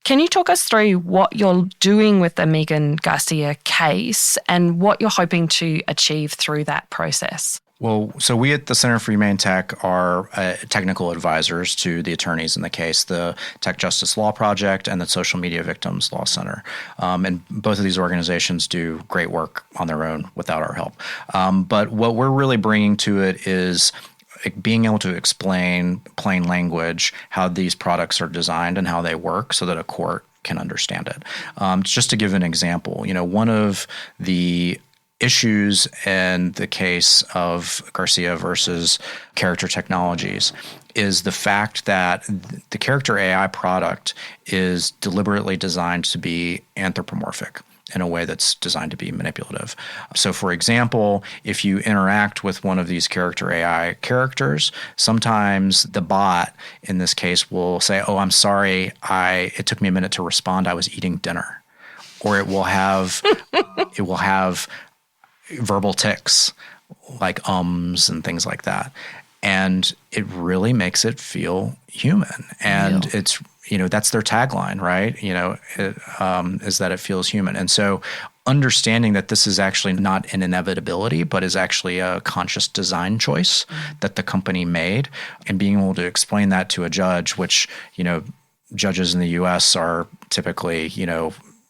Can you talk us through what you're doing with the Megan Garcia case and what you're hoping to achieve through that process? Well, so we at the Center for Humane Tech are technical advisors to the attorneys in the case, the Tech Justice Law Project and the Social Media Victims Law Center. And both of these organizations do great work on their own without our help. But what we're really bringing to it is being able to explain plain language how these products are designed and how they work so that a court can understand it. Just to give an example, one of the issues in the case of Garcia versus Character Technologies is the fact that the character AI product is deliberately designed to be anthropomorphic in a way that's designed to be manipulative. So, for example, if you interact with one of these character AI characters, sometimes the bot in this case will say, "Oh, I'm sorry, it took me a minute to respond. I was eating dinner," or it will have verbal tics like ums and things like that. And it really makes it feel human. And it's, that's their tagline, right? Is that it feels human. And so understanding that this is actually not an inevitability, but is actually a conscious design choice that the company made, and being able to explain that to a judge, which, judges in the US are typically,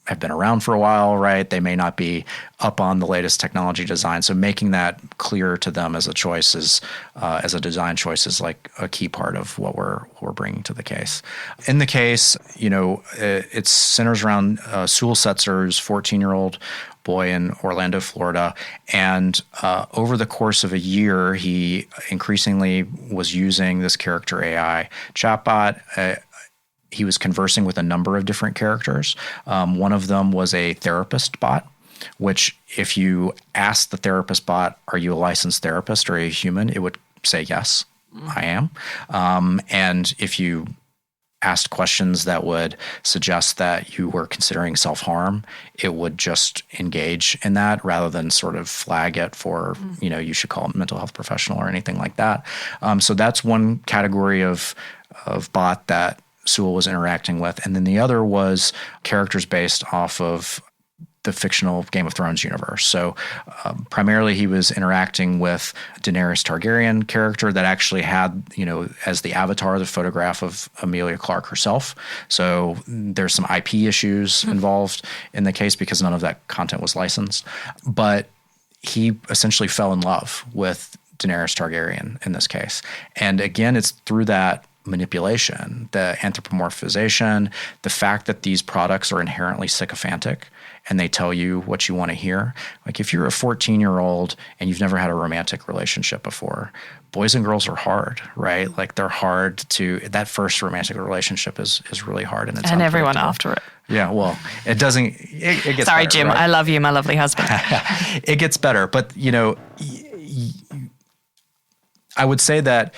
have been around for a while, right? They may not be up on the latest technology design. So making that clear to them as a choice as a design choice is like a key part of what we're bringing to the case. In the case, it centers around Sewell Setzer's 14-year-old boy in Orlando, Florida. And over the course of a year, he increasingly was using this character AI chatbot. He was conversing with a number of different characters. One of them was a therapist bot, which if you ask the therapist bot, "Are you a licensed therapist or a human?" it would say, "Yes, I am." And if you asked questions that would suggest that you were considering self-harm, it would just engage in that rather than sort of flag it for, you should call a mental health professional or anything like that. So that's one category of bot that Sewell was interacting with. And then the other was characters based off of the fictional Game of Thrones universe. So primarily he was interacting with Daenerys Targaryen character that actually had, as the avatar, the photograph of Emilia Clarke herself. So there's some IP issues involved in the case because none of that content was licensed. But he essentially fell in love with Daenerys Targaryen in this case. And again, it's through that manipulation, the anthropomorphization, the fact that these products are inherently sycophantic and they tell you what you want to hear. Like if you're a 14-year-old and you've never had a romantic relationship before, boys and girls are hard, right? Like they're hard that first romantic relationship is really hard. And everyone after it. Yeah, well, it doesn't, it gets Sorry, better, Jim, right? I love you, my lovely husband. It gets better. But, I would say that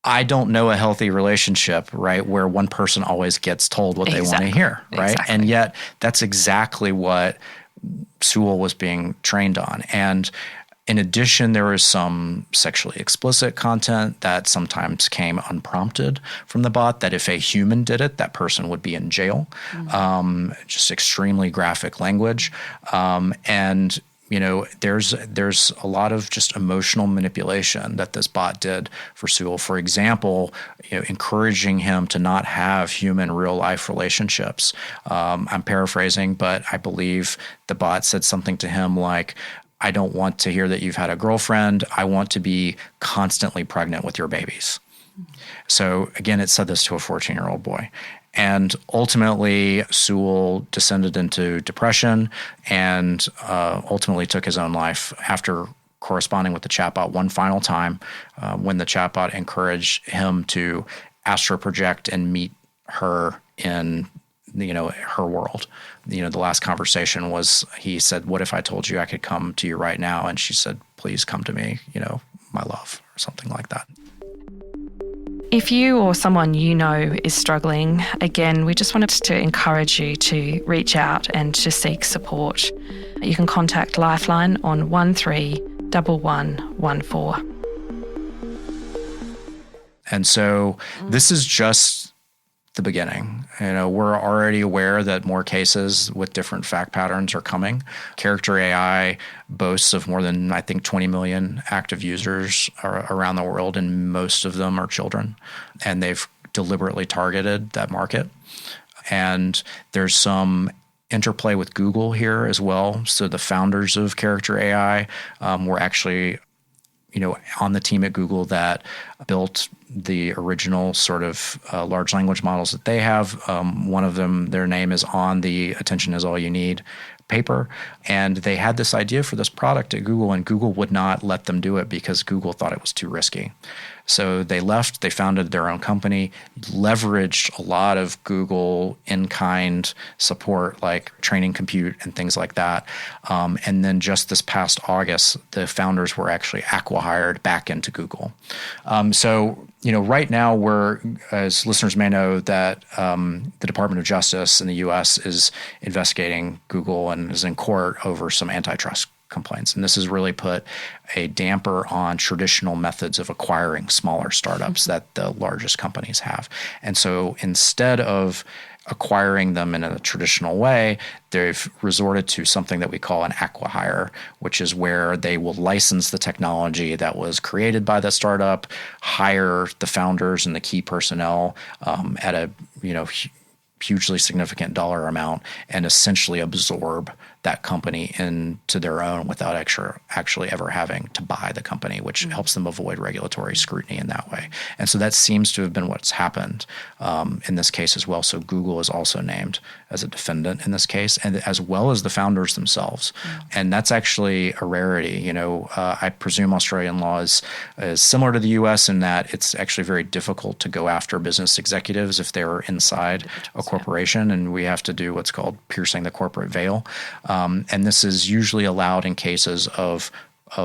I don't know a healthy relationship, right, where one person always gets told what they want to hear, right? Exactly. And yet that's exactly what Sewell was being trained on. And in addition, there was some sexually explicit content that sometimes came unprompted from the bot, that if a human did it, that person would be in jail. Just extremely graphic language. And there's a lot of just emotional manipulation that this bot did for Sewell. For example, encouraging him to not have human real life relationships. I'm paraphrasing, but I believe the bot said something to him like, "I don't want to hear that you've had a girlfriend. I want to be constantly pregnant with your babies." So again, it said this to a 14-year-old boy. And ultimately, Sewell descended into depression and ultimately took his own life after corresponding with the chatbot one final time when the chatbot encouraged him to astral project and meet her in her world. The last conversation was, he said, "What if I told you I could come to you right now?" And she said, "Please come to me, my love," or something like that. If you or someone is struggling, again, we just wanted to encourage you to reach out and to seek support. You can contact Lifeline on 131114. And so this is just the beginning. We're already aware that more cases with different fact patterns are coming. Character AI boasts of more than, I think, 20 million active users around the world, and most of them are children. And they've deliberately targeted that market. And there's some interplay with Google here as well. So the founders of Character AI were actually on the team at Google that built the original sort of large language models that they have. One of them, their name is on the Attention is All You Need paper. And they had this idea for this product at Google, and Google would not let them do it because Google thought it was too risky. So they left, they founded their own company, leveraged a lot of Google in-kind support like training compute and things like that. And then just this past August, the founders were actually acqui-hired back into Google. Right now we're, as listeners may know, that the Department of Justice in the U.S. is investigating Google and is in court over some antitrust complaints. And this has really put a damper on traditional methods of acquiring smaller startups that the largest companies have. And so instead of acquiring them in a traditional way, they've resorted to something that we call an acqui-hire, which is where they will license the technology that was created by the startup, hire the founders and the key personnel at a hugely significant dollar amount, and essentially absorb that company into their own without actually ever having to buy the company, which helps them avoid regulatory scrutiny in that way. And so that seems to have been what's happened in this case as well. So Google is also named as a defendant in this case, and as well as the founders themselves. And that's actually a rarity. I presume Australian law is similar to the U.S. in that it's actually very difficult to go after business executives if they're inside a corporation, and we have to do what's called piercing the corporate veil. And this is usually allowed in cases of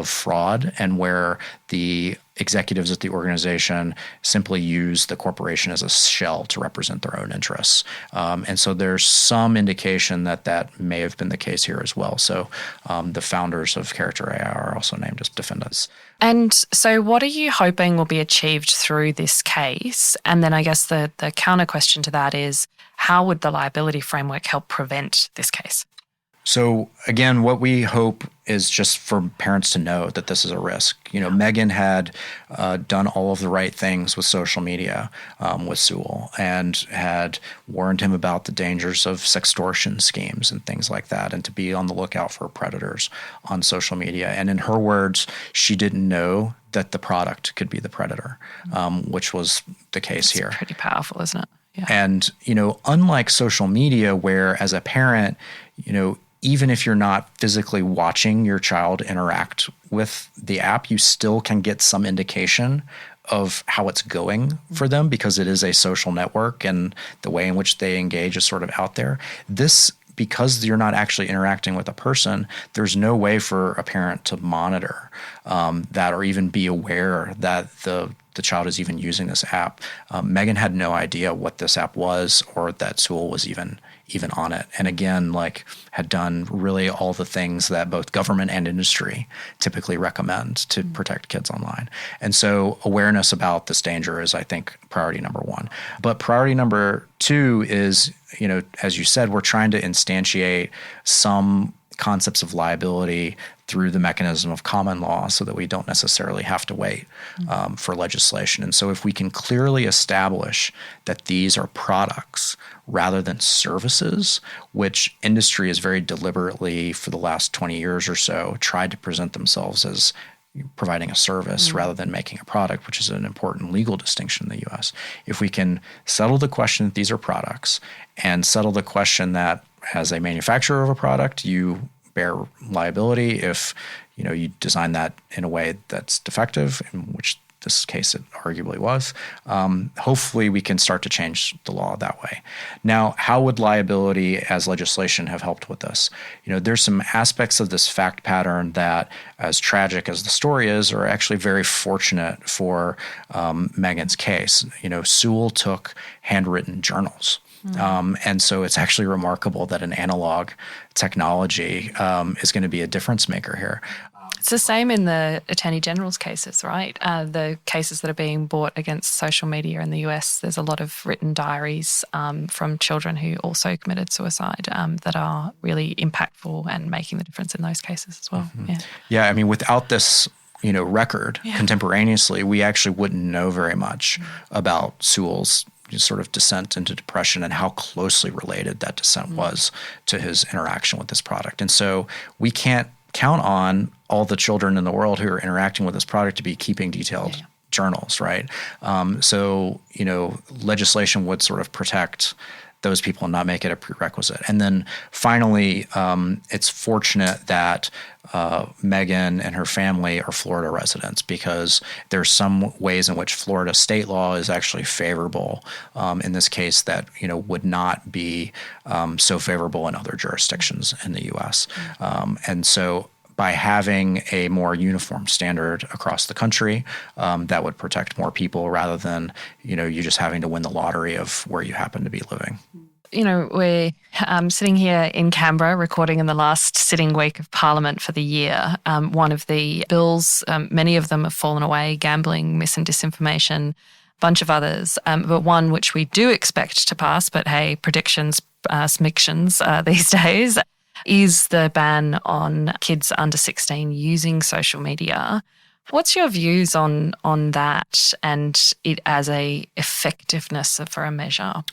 fraud, and where the executives at the organization simply use the corporation as a shell to represent their own interests. And so there's some indication that may have been the case here as well. So the founders of Character AI are also named as defendants. And so what are you hoping will be achieved through this case? And then I guess the counter question to that is, how would the liability framework help prevent this case? So again, what we hope is just for parents to know that this is a risk. Megan had done all of the right things with social media with Sewell, and had warned him about the dangers of sextortion schemes and things like that, and to be on the lookout for predators on social media. And in her words, she didn't know that the product could be the predator, which was the case here. Pretty powerful, isn't it? Yeah. And, unlike social media, where as a parent, even if you're not physically watching your child interact with the app, you still can get some indication of how it's going for them, because it is a social network and the way in which they engage is sort of out there. Because you're not actually interacting with a person, there's no way for a parent to monitor that, or even be aware that the child is even using this app. Megan had no idea what this app was, or that Sewell was even on it. And again, had done really all the things that both government and industry typically recommend to protect kids online. And so awareness about this danger is, I think, priority number one. But priority number two is, as you said, we're trying to instantiate some concepts of liability through the mechanism of common law, so that we don't necessarily have to wait for legislation. And so if we can clearly establish that these are products rather than services, which industry has very deliberately for the last 20 years or so tried to present themselves as providing a service rather than making a product, which is an important legal distinction in the U.S. If we can settle the question that these are products, and settle the question that as a manufacturer of a product, you bear liability if you design that in a way that's defective, in which this case it arguably was. Hopefully we can start to change the law that way. Now, how would liability as legislation have helped with this? There's some aspects of this fact pattern that, as tragic as the story is, are actually very fortunate for Megan's case. Sewell took handwritten journals. And so it's actually remarkable that an analog technology is going to be a difference maker here. It's the same in the Attorney General's cases, right? The cases that are being brought against social media in the US, there's a lot of written diaries from children who also committed suicide that are really impactful and making the difference in those cases as well. Mm-hmm. Yeah, I mean, without this record contemporaneously, we actually wouldn't know very much about Sewell's sort of descent into depression and how closely related that descent was to his interaction with this product. And so we can't count on all the children in the world who are interacting with this product to be keeping detailed journals, right? So, legislation would sort of protect those people and not make it a prerequisite. And then finally, it's fortunate that Megan and her family are Florida residents, because there's some ways in which Florida state law is actually favorable in this case that would not be so favorable in other jurisdictions in the U.S. And so by having a more uniform standard across the country, that would protect more people rather than you just having to win the lottery of where you happen to be living. We're sitting here in Canberra recording in the last sitting week of Parliament for the year. One of the bills, many of them have fallen away: gambling, mis and disinformation, a bunch of others. But one which we do expect to pass, but hey, predictions, smictions these days, is the ban on kids under 16 using social media. What's your views on that and it as a effectiveness for a measure?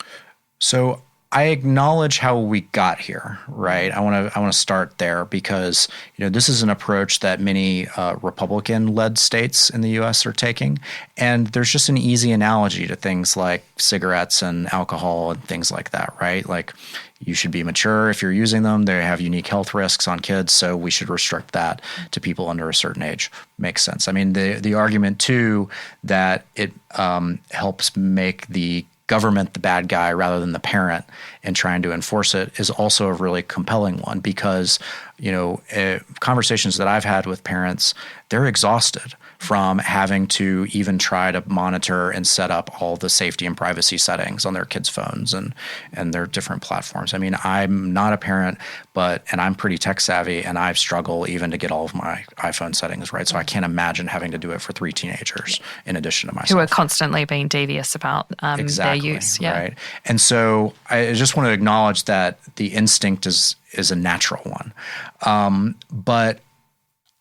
So I acknowledge how we got here, right? I want to start there because this is an approach that many Republican-led states in the U.S. are taking, and there's just an easy analogy to things like cigarettes and alcohol and things like that, right? Like, you should be mature if you're using them. They have unique health risks on kids, so we should restrict that to people under a certain age. Makes sense. I mean, the argument too that it helps make the government the bad guy rather than the parent and trying to enforce it is also a really compelling one, because conversations that I've had with parents, they're exhausted from having to even try to monitor and set up all the safety and privacy settings on their kids' phones and their different platforms. I mean, I'm not a parent, and I'm pretty tech savvy, and I struggle even to get all of my iPhone settings right. So I can't imagine having to do it for 3 teenagers in addition to myself. Who are constantly being devious about their use. Yeah. Right. And so I just want to acknowledge that the instinct is a natural one. But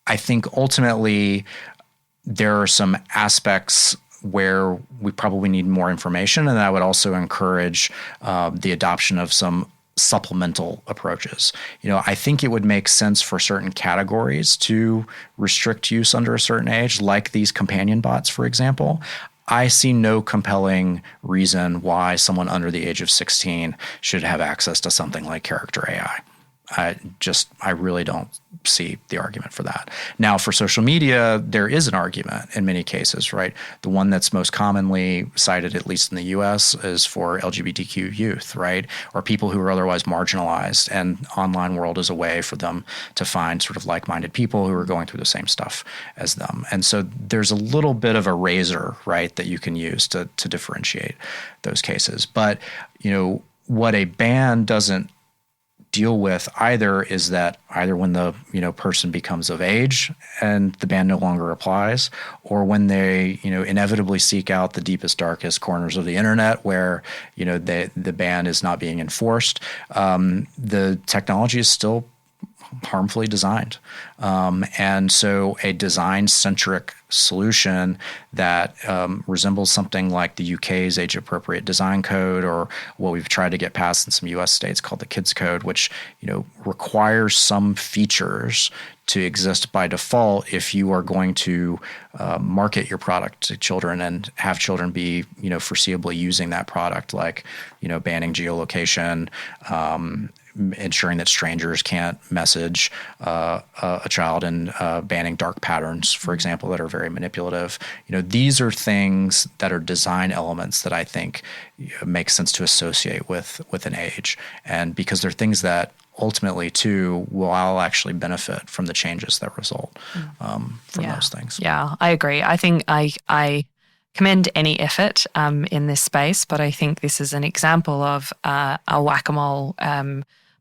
I think ultimately there are some aspects where we probably need more information, and I would also encourage the adoption of some supplemental approaches. I think it would make sense for certain categories to restrict use under a certain age, like these companion bots, for example. I see no compelling reason why someone under the age of 16 should have access to something like character AI. I really don't see the argument for that. Now, for social media, there is an argument in many cases, right? The one that's most commonly cited, at least in the US, is for LGBTQ youth, right? Or people who are otherwise marginalized, and online world is a way for them to find sort of like-minded people who are going through the same stuff as them. And so there's a little bit of a razor, right, that you can use to differentiate those cases. But, what a ban doesn't deal with either is that either when the person becomes of age and the ban no longer applies, or when they inevitably seek out the deepest, darkest corners of the internet where the ban is not being enforced, the technology is still harmfully designed. And so a design-centric solution that resembles something like the UK's age-appropriate design code, or what we've tried to get passed in some US states called the Kids Code, which requires some features to exist by default if you are going to market your product to children and have children be foreseeably using that product, like banning geolocation, ensuring that strangers can't message a child, and banning dark patterns, for example, that are very manipulative. These are things that are design elements that I think make sense to associate with an age, and because they're things that ultimately, too, will all actually benefit from the changes that result from those things. Yeah, I agree. I think I commend any effort in this space, but I think this is an example of a whack-a-mole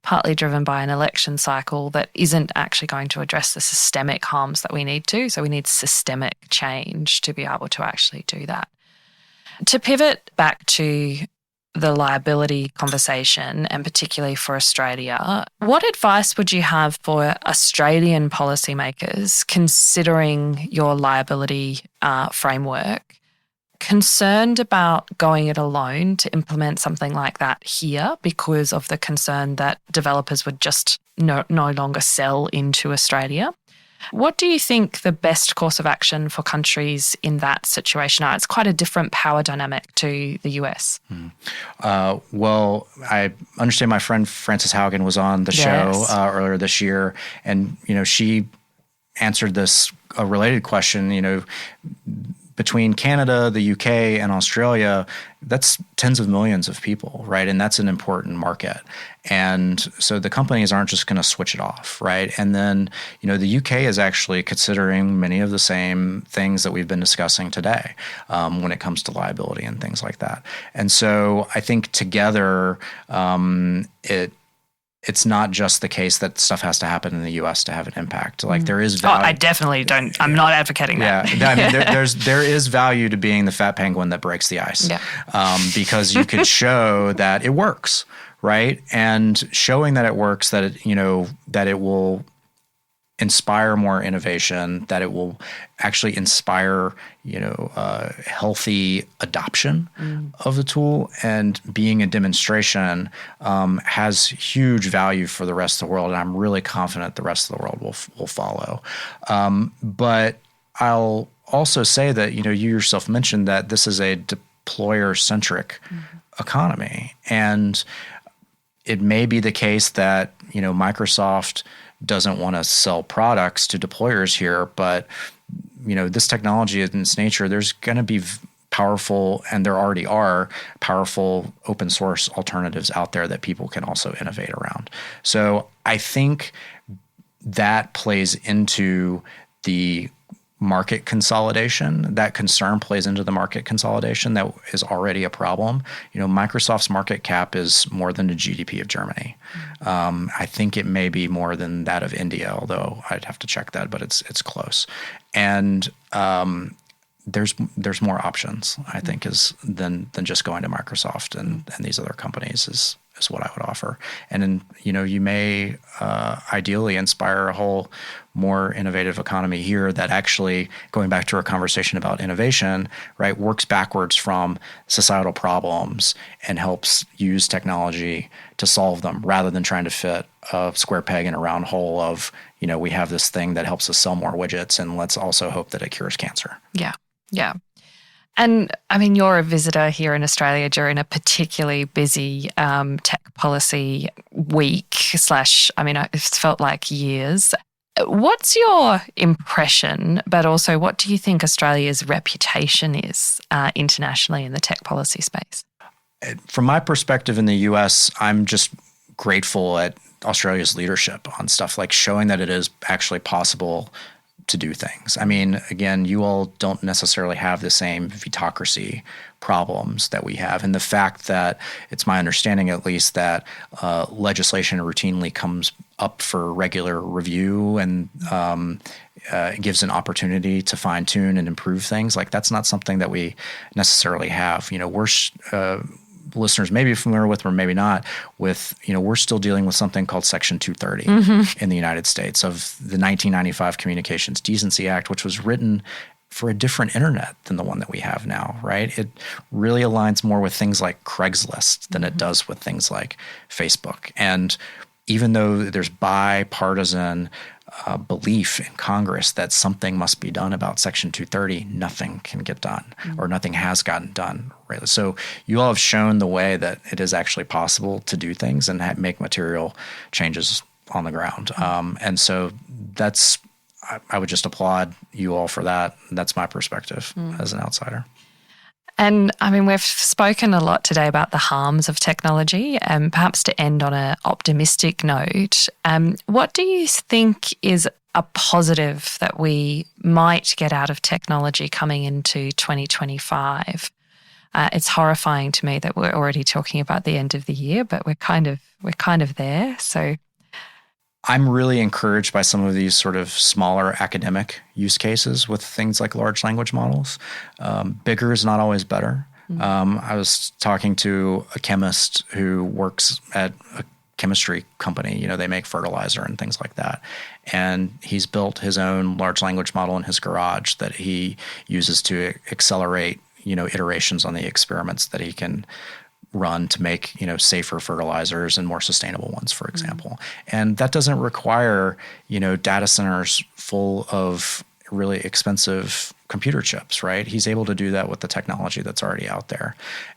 partly driven by an election cycle that isn't actually going to address the systemic harms that we need to. So we need systemic change to be able to actually do that. To pivot back to the liability conversation, and particularly for Australia, what advice would you have for Australian policymakers considering your liability framework, concerned about going it alone to implement something like that here because of the concern that developers would just no longer sell into Australia? What do you think the best course of action for countries in that situation are? It's quite a different power dynamic to the US. Well, I understand my friend Frances Haugen was on the show earlier this year, and she answered a related question. Between Canada, the UK, and Australia, that's tens of millions of people, right? And that's an important market. And so the companies aren't just going to switch it off, right? And then, the UK is actually considering many of the same things that we've been discussing today when it comes to liability and things like that. And so I think together, it's not just the case that stuff has to happen in the U.S. to have an impact. Like there is value. I definitely don't. I'm not advocating that. Yeah, I mean, there is value to being the fat penguin that breaks the ice, because you could show that it works, right? And showing that it works, that it will inspire more innovation, that it will actually inspire, healthy adoption of the tool, and being a demonstration has huge value for the rest of the world. And I'm really confident the rest of the world will follow. But I'll also say that, you yourself mentioned that this is a deployer-centric economy. And it may be the case that, Microsoft doesn't want to sell products to deployers here, but this technology in its nature, there's going to be powerful, and there already are powerful open source alternatives out there that people can also innovate around. So I think that plays into the market consolidation. That concern plays into the market consolidation that is already a problem. Microsoft's market cap is more than the GDP of Germany. I think it may be more than that of India, although I'd have to check that, but it's close. And there's more options, I think, than just going to Microsoft and these other companies is what I would offer. And then, you may ideally inspire a whole more innovative economy here that actually, going back to our conversation about innovation, right, works backwards from societal problems and helps use technology to solve them rather than trying to fit a square peg in a round hole of, we have this thing that helps us sell more widgets and let's also hope that it cures cancer. Yeah. Yeah. And I mean, you're a visitor here in Australia during a particularly busy tech policy week / it's felt like years. What's your impression, but also what do you think Australia's reputation is internationally in the tech policy space? From my perspective in the US, I'm just grateful at Australia's leadership on stuff like showing that it is actually possible to do things. I mean, again, you all don't necessarily have the same vetocracy problems that we have. And the fact that it's my understanding, at least, that legislation routinely comes up for regular review and gives an opportunity to fine tune and improve things. Like that's not something that we necessarily have. Listeners may be familiar with, or maybe not, with, we're still dealing with something called Section 230 in the United States of the 1995 Communications Decency Act, which was written for a different internet than the one that we have now, right? It really aligns more with things like Craigslist than it does with things like Facebook. And even though there's bipartisan belief in Congress that something must be done about Section 230, nothing can get done or nothing has gotten done. Right? So you all have shown the way that it is actually possible to do things and make material changes on the ground. And so I would just applaud you all for that. That's my perspective as an outsider. And I mean, we've spoken a lot today about the harms of technology, and perhaps to end on an optimistic note, what do you think is a positive that we might get out of technology coming into 2025? It's horrifying to me that we're already talking about the end of the year, but we're kind of there. So I'm really encouraged by some of these sort of smaller academic use cases with things like large language models. Bigger is not always better. I was talking to a chemist who works at a chemistry company. You know, they make fertilizer and things like that. And he's built his own large language model in his garage that he uses to accelerate, iterations on the experiments that he can run to make, safer fertilizers and more sustainable ones, for example. And that doesn't require, data centers full of really expensive computer chips, right? He's able to do that with the technology that's already out there.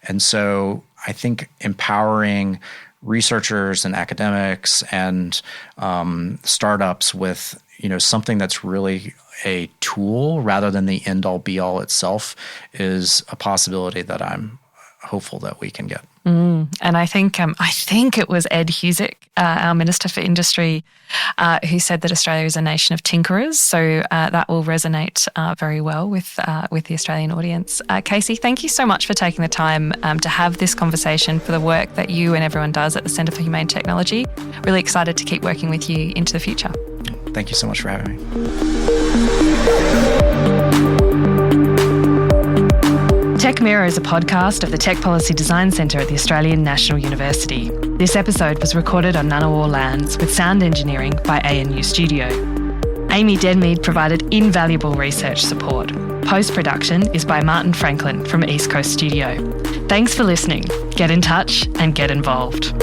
And so I think empowering researchers and academics and startups with, something that's really a tool rather than the end all be all itself is a possibility that I'm hopeful that we can get. And I think it was Ed Husick, our Minister for Industry, who said that Australia is a nation of tinkerers. So that will resonate very well with the Australian audience. Casey, thank you so much for taking the time to have this conversation, for the work that you and everyone does at the Centre for Humane Technology. Really excited to keep working with you into the future. Thank you so much for having me. Tech Mirror is a podcast of the Tech Policy Design Centre at the Australian National University. This episode was recorded on Ngunnawal lands with sound engineering by ANU Studio. Amy Denmead provided invaluable research support. Post-production is by Martin Franklin from East Coast Studio. Thanks for listening. Get in touch and get involved.